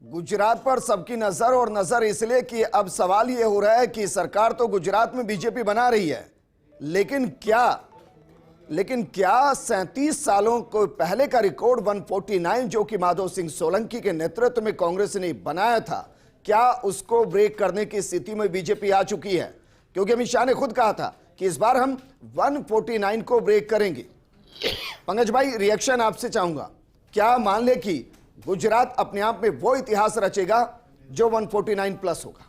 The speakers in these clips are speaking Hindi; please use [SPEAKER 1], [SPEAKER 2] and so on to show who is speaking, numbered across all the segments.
[SPEAKER 1] गुजरात पर सबकी नजर और नजर इसलिए कि अब सवाल यह हो रहा है कि सरकार तो गुजरात में बीजेपी बना रही है, लेकिन क्या 37 सालों को पहले का रिकॉर्ड 149 जो कि माधव सिंह सोलंकी के नेतृत्व में कांग्रेस ने बनाया था, क्या उसको ब्रेक करने की स्थिति में बीजेपी आ चुकी है? क्योंकि अमित शाह ने खुद कहा था कि इस बार हम 149 को ब्रेक करेंगे। पंकज भाई, रिएक्शन आपसे चाहूंगा। क्या मान ले कि गुजरात अपने आप में वो इतिहास रचेगा जो 149 प्लस होगा?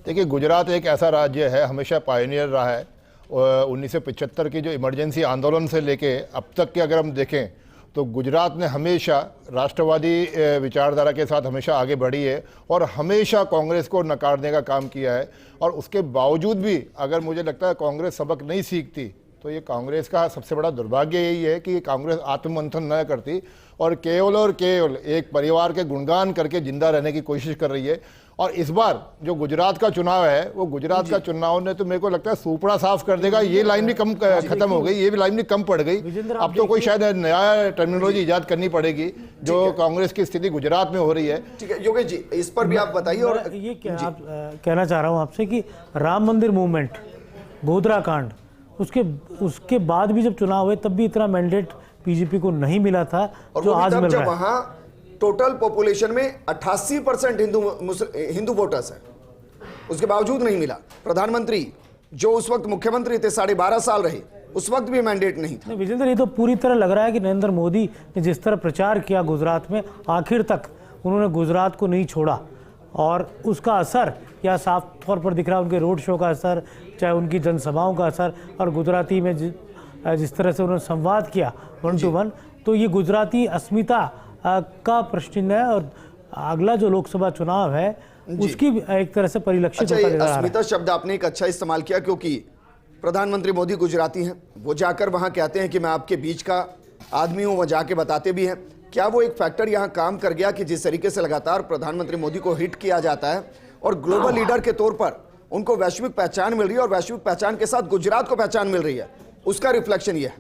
[SPEAKER 2] देखिए, गुजरात एक ऐसा राज्य है, हमेशा पायनियर रहा है। 1975 की जो इमरजेंसी आंदोलन से लेके अब तक के अगर हम देखें तो गुजरात ने हमेशा राष्ट्रवादी विचारधारा के साथ हमेशा आगे बढ़ी है और हमेशा कांग्रेस को नकारने का काम किया है। और उसके बावजूद भी अगर मुझे लगता है कांग्रेस सबक नहीं सीखती तो ये कांग्रेस का सबसे बड़ा दुर्भाग्य यही है कि कांग्रेस आत्ममंथन न करती और केवल एक परिवार के गुणगान करके जिंदा रहने की कोशिश कर रही है। और इस बार जो गुजरात का चुनाव है, वो गुजरात का चुनाव ने तो मेरे को लगता है सूपड़ा साफ कर देगा। ये लाइन भी कम खत्म हो गई, ये भी लाइन भी कम पड़ गई। अब तो कोई शायद नया टर्मिनोलॉजी इजाद करनी पड़ेगी जो कांग्रेस की स्थिति गुजरात में हो रही है।
[SPEAKER 1] ठीक है योगेश जी, इस पर भी आप बताइए। और
[SPEAKER 3] ये क्या आप कहना चाह रहा हूँ आपसे कि राम मंदिर मूवमेंट, गोधरा कांड, उसके बाद भी जब चुनाव हुए तब भी इतना मैंडेट बीजेपी को नहीं मिला था जो आज मिल रहा है।
[SPEAKER 1] वहां टोटल पॉपुलेशन में 88% हिंदू वोटर्स हैं, उसके बावजूद नहीं मिला। प्रधानमंत्री जो उस वक्त मुख्यमंत्री थे 12.5 साल रहे, उस वक्त भी मैंडेट नहीं था।
[SPEAKER 3] विजेंद्र, ये तो पूरी तरह लग रहा है कि नरेंद्र मोदी ने जिस तरह प्रचार किया गुजरात में, आखिर तक उन्होंने गुजरात को नहीं छोड़ा और उसका असर या साफ तौर पर दिख रहा है, उनके रोड शो का असर, चाहे उनकी जनसभाओं का असर, और गुजराती में जिस तरह से उन्होंने संवाद किया 1 to 1, तो ये गुजराती अस्मिता का प्रश्न है। और अगला जो लोकसभा चुनाव है उसकी एक तरह से परिलक्षित होता नजर आ रहा है।
[SPEAKER 1] अस्मिता शब्द आपने एक अच्छा इस्तेमाल किया क्योंकि प्रधानमंत्री मोदी गुजराती हैं, वो जाकर वहां कहते हैं कि मैं आपके बीच का आदमी हूं, वो जाके बताते भी हैं। क्या वो एक फैक्टर यहां काम कर गया कि जिस तरीके से लगातार प्रधानमंत्री मोदी को हिट किया जाता है और ग्लोबल लीडर के तौर पर उनको वैश्विक पहचान मिल रही है और वैश्विक पहचान के साथ गुजरात को पहचान मिल रही है, उसका रिफ्लेक्शन ये है?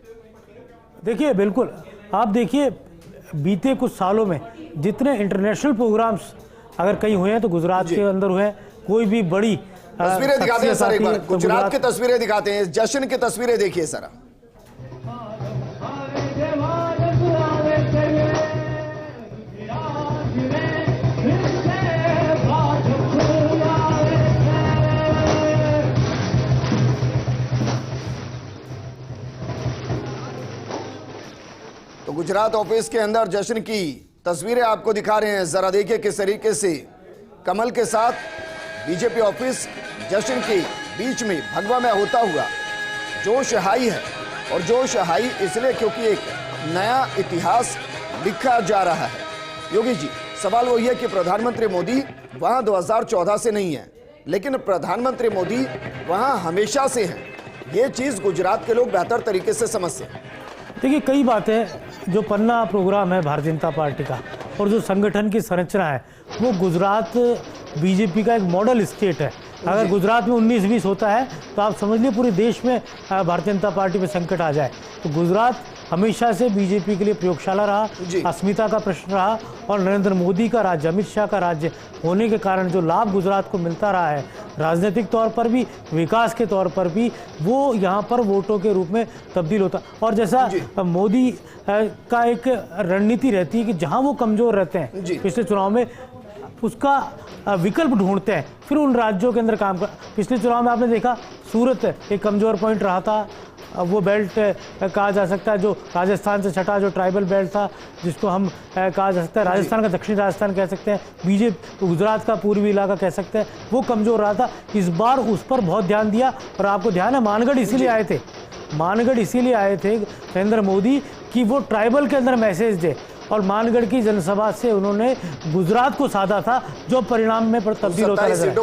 [SPEAKER 3] देखिए, बिल्कुल आप देखिए, बीते कुछ सालों में जितने इंटरनेशनल प्रोग्राम्स अगर कहीं हुए हैं तो गुजरात के अंदर हुए हैं। कोई भी बड़ी
[SPEAKER 1] तस्वीरें दिखाते हैं सर, एक बार गुजरात की तस्वीरें दिखाते हैं, जश्न की तस्वीरें देखिए सर। तो गुजरात ऑफिस के अंदर जश्न की तस्वीरें आपको दिखा रहे हैं, जरा देखिए किस तरीके से कमल के साथ बीजेपी ऑफिस जश्न के बीच में भगवा में होता हुआ जोश हाई है। और जोश हाई इसलिए क्योंकि एक नया इतिहास लिखा जा रहा है। योगी जी, सवाल वही है कि प्रधानमंत्री मोदी वहां 2014 से नहीं है, लेकिन प्रधानमंत्री मोदी वहां हमेशा से हैं। ये चीज गुजरात के लोग बेहतर तरीके से समझते हैं।
[SPEAKER 3] देखिए, कई बातें, जो पन्ना प्रोग्राम है भारतीय जनता पार्टी का और जो संगठन की संरचना है, वो गुजरात बीजेपी का एक मॉडल स्टेट है। अगर गुजरात में 19-20 होता है तो आप समझ लीजिए पूरे देश में भारतीय जनता पार्टी में संकट आ जाए। तो गुजरात हमेशा से बीजेपी के लिए प्रयोगशाला रहा, अस्मिता का प्रश्न रहा, और नरेंद्र मोदी का राज्य, अमित शाह का राज्य होने के कारण जो लाभ गुजरात को मिलता रहा है, राजनीतिक तौर पर भी, विकास के तौर पर भी, वो यहाँ पर वोटों के रूप में तब्दील होता। और जैसा मोदी का एक रणनीति रहती है कि जहाँ वो कमज़ोर रहते हैं पिछले चुनाव में, उसका विकल्प ढूंढते हैं, फिर उन राज्यों के अंदर काम कर। पिछले चुनाव में आपने देखा सूरत एक कमज़ोर पॉइंट रहा था, वो बेल्ट कहा जा सकता है जो राजस्थान से छटा, जो ट्राइबल बेल्ट था, जिसको हम कहा जा सकता है राजस्थान का दक्षिणी राजस्थान कह सकते हैं, बीजेपी गुजरात का पूर्वी इलाका कह सकते हैं, वो कमज़ोर रहा था। इस बार उस पर बहुत ध्यान दिया। और आपको ध्यान है, मानगढ़ इसीलिए आए थे नरेंद्र मोदी कि वो ट्राइबल के अंदर मैसेज दे, और मानगढ़ की जनसभा से उन्होंने गुजरात को साधा था, जो परिणाम में तब्दील होता है।